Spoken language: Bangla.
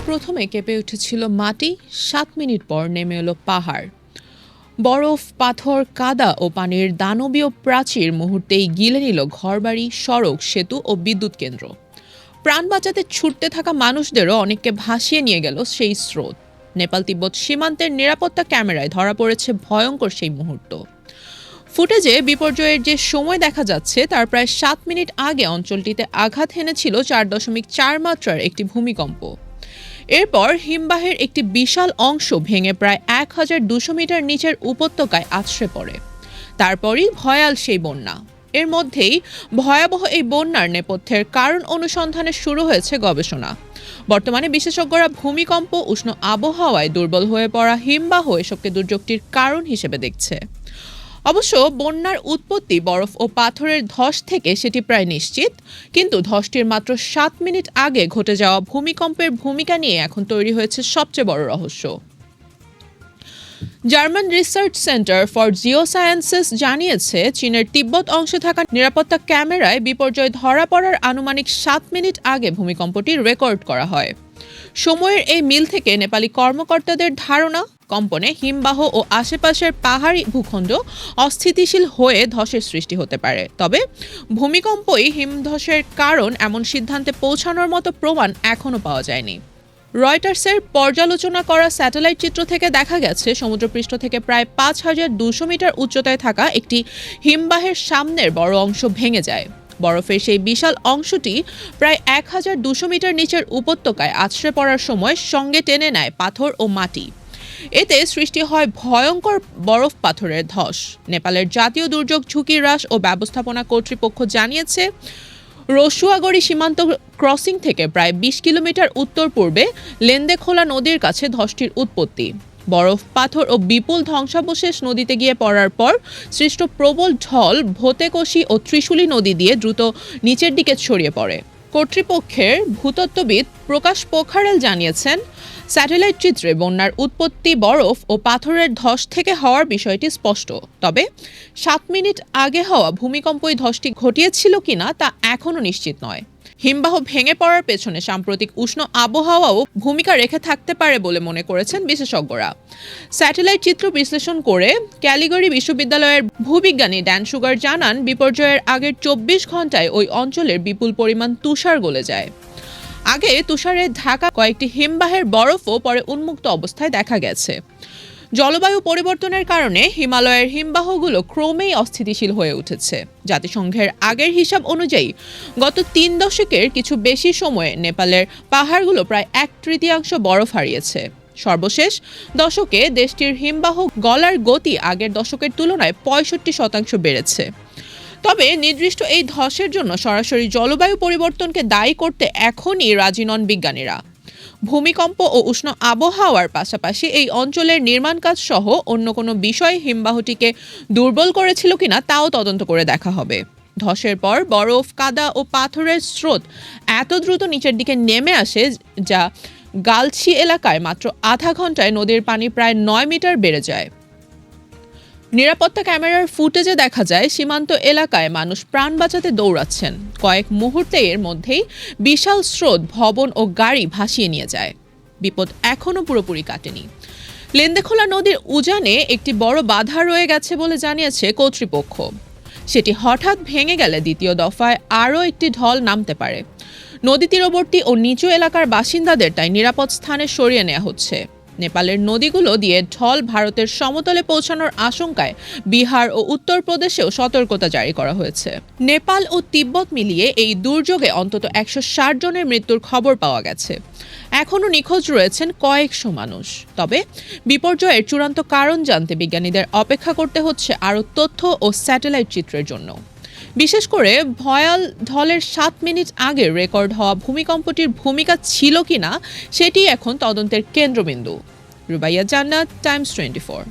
প্রথমে কেঁপে উঠেছিল মাটি, ৭ মিনিট পর নেমে এলো পাহাড়। বরফ, পাথর, কাদা ও পানির দানবীয় প্রাচীর মুহূর্তেই গিলে নিল ঘরবাড়ি, সড়ক, সেতু ও বিদ্যুৎ কেন্দ্র। প্রাণ বাঁচাতে ছুটতে থাকা মানুষদেরও অনেককে ভাসিয়ে নিয়ে গেল সেই স্রোত। নেপাল তিব্বত সীমান্তের নিরাপত্তা ক্যামেরায় ধরা পড়েছে ভয়ঙ্কর সেই মুহূর্ত। ফুটেজে বিপর্যয়ের যে সময় দেখা যাচ্ছে তার প্রায় ৭ মিনিট আগে অঞ্চলটিতে আঘাত হেনেছিল ৪.৪ মাত্রার একটি ভূমিকম্প। এরপর হিমবাহের একটি বিশাল অংশ ভেঙে প্রায় ১,২০০ মিটার নিচের উপত্যকায় আছড়ে পড়ে। তারপরই ভয়াল সেই বন্যা। এর মধ্যেই ভয়াবহ এই বন্যার নেপথ্যের কারণ অনুসন্ধানে শুরু হয়েছে গবেষণা। বর্তমানে বিশেষজ্ঞরা ভূমিকম্প, উষ্ণ আবহাওয়ায় দুর্বল হয়ে পড়া হিমবাহ এসবকে দুর্যোগটির কারণ হিসেবে দেখছে। অবশ্য বন্যার উৎপত্তি বরফ ও পাথরের ধস থেকে সেটি প্রায় নিশ্চিত, কিন্তু ধসটির মাত্র ৭ মিনিট আগে ঘটে যাওয়া ভূমিকম্পের ভূমিকা নিয়ে এখন তৈরি হয়েছে সবচেয়ে বড় রহস্য। German research centre for geosciences জানিয়েছে, চীনের তিব্বত অংশে থাকা নিরাপত্তা ক্যামেরায় বিপর্যয় ধরা পড়ার আনুমানিক ৭ মিনিট আগে ভূমিকম্পটি রেকর্ড করা হয়। সময়ের এই মিল থেকে নেপালি কর্মকর্তাদের ধারণা, কম্পনে হিমবাহ ও আশেপাশের পাহাড়ি ভূখণ্ড অস্থিতিশীল হয়ে ধসের সৃষ্টি হতে পারে। তবে ভূমিকম্পই হিমধসের কারণ এমন সিদ্ধান্তে পৌঁছানোর মতো প্রমাণ এখনও পাওয়া যায়নি। রয়টার্সের পর্যালোচনা করা স্যাটেলাইট চিত্র থেকে দেখা গেছে, সমুদ্রপৃষ্ঠ থেকে প্রায় ৫,২০০ মিটার উচ্চতায় থাকা একটি হিমবাহের সামনের বড় অংশ ভেঙে যায়। বরফের সেই বিশাল অংশটি প্রায় ১,২০০ মিটার নিচের উপত্যকায় আছড়ে পড়ার সময় সঙ্গে টেনে নেয় পাথর ও মাটি। এতে সৃষ্টি হয় ভয়ঙ্কর বরফ পাথরের ধস। নেপালের জাতীয় দুর্যোগ ঝুঁকি হ্রাস ও ব্যবস্থাপনা কর্তৃপক্ষ জানিয়েছে, রসুয়াগড়ি সীমান্ত ক্রসিং থেকে প্রায় ২০ কিলোমিটার উত্তর পূর্বে লেন্দেখোলা নদীর কাছে ধসটির উৎপত্তি। বরফ, পাথর ও বিপুল ধ্বংসাবশেষ নদীতে গিয়ে পড়ার পর সৃষ্ট প্রবল ঢল ভোতেকোশি ও ত্রিশুলি নদী দিয়ে দ্রুত নিচের দিকে ছড়িয়ে পড়ে। কর্তৃপক্ষের ভূতত্ত্ববিদ প্রকাশ পোখারেল জানিয়েছেন, স্যাটেলাইট চিত্রে বন্যার উৎপত্তি বরফ ও পাথরের ধস থেকে হওয়ার বিষয়টি স্পষ্ট। তবে ৭ মিনিট আগে হওয়া ভূমিকম্পই ধসটি ঘটিয়েছিল কিনা তা এখনও নিশ্চিত নয়। হিমবাহ ভেঙে পড়ার পেছনে সাম্প্রতিক উষ্ণ আবহাওয়াও ভূমিকা রেখে থাকতে পারে বলে মনে করেছেন বিশেষজ্ঞরা। স্যাটেলাইট চিত্র বিশ্লেষণ করে ক্যালিগরি বিশ্ববিদ্যালয়ের ভূবিজ্ঞানী ড্যান সুগার জানান, বিপর্যয়ের আগের ২৪ ঘন্টায় ওই অঞ্চলের বিপুল পরিমাণ তুষার গলে যায়। আগে তুষারে ঢাকা কয়েকটি হিমবাহের বরফও পরে উন্মুক্ত অবস্থায় দেখা গেছে। জলবায়ু পরিবর্তনের কারণে হিমালয়ের হিমবাহগুলো ক্রমেই অস্থিতিশীল হয়ে উঠেছে। জাতিসংঘের আগের হিসাব অনুযায়ী গত ৩ দশকের কিছু বেশি সময়ে নেপালের পাহাড়গুলো প্রায় ১/৩ বরফ হারিয়েছে। সর্বশেষ দশকে দেশটির হিমবাহ গলার গতি আগের দশকের তুলনায় ৬৫% বেড়েছে। তবে নির্দিষ্ট এই ধসের জন্য সরাসরি জলবায়ু পরিবর্তনকে দায়ী করতে এখনই রাজি নন বিজ্ঞানীরা। ভূমিকম্প ও উষ্ণ আবহাওয়ার পাশাপাশি এই অঞ্চলের নির্মাণ কাজ সহ অন্য কোনো বিষয় হিমবাহটিকে দুর্বল করেছিল কিনা তাও তদন্ত করে দেখা হবে। ধসের পর বরফ, কাদা ও পাথরের স্রোত এত দ্রুত নিচের দিকে নেমে আসে যা গালছি এলাকায় মাত্র আধা ঘন্টায় নদীর পানি প্রায় ৯ মিটার বেড়ে যায়। নিরাপত্তা ক্যামেরার ফুটেজে দেখা যায়, সীমান্ত এলাকায় মানুষ প্রাণ বাঁচাতে দৌড়াচ্ছেন। কয়েক মুহূর্তে এর মধ্যেই বিশাল স্রোত ভবন ও গাড়ি ভাসিয়ে নিয়ে যায়। বিপদ এখনও পুরোপুরি কাটেনি। লেন্দেখোলা নদীর উজানে একটি বড় বাধা রয়ে গেছে বলে জানিয়েছে কর্তৃপক্ষ। সেটি হঠাৎ ভেঙে গেলে দ্বিতীয় দফায় আরও একটি ঢল নামতে পারে। নদী তীরবর্তী ও নিচু এলাকার বাসিন্দাদের তাই নিরাপদ স্থানে সরিয়ে নেওয়া হচ্ছে। নেপালের নদীগুলো দিয়ে ঢল ভারতের সমতলে পৌঁছানোর আশঙ্কায় বিহার ও উত্তরপ্রদেশেও সতর্কতা জারি করা হয়েছে। নেপাল ও তিব্বত মিলিয়ে এই দুর্যোগে অন্তত ১৬০ জনের মৃত্যুর খবর পাওয়া গেছে। এখনও নিখোঁজ রয়েছেন কয়েকশো মানুষ। তবে বিপর্যয়ের চূড়ান্ত কারণ জানতে বিজ্ঞানীদের অপেক্ষা করতে হচ্ছে আরও তথ্য ও স্যাটেলাইট চিত্রের জন্য। বিশেষ করে ভয়াল ঢলের ৭ মিনিট আগে রেকর্ড হওয়া ভূমিকম্পটির ভূমিকা ছিল কিনা সেটি এখন তদন্তের কেন্দ্রবিন্দু। রুবাইয়া জান্নাত, টাইমস 24।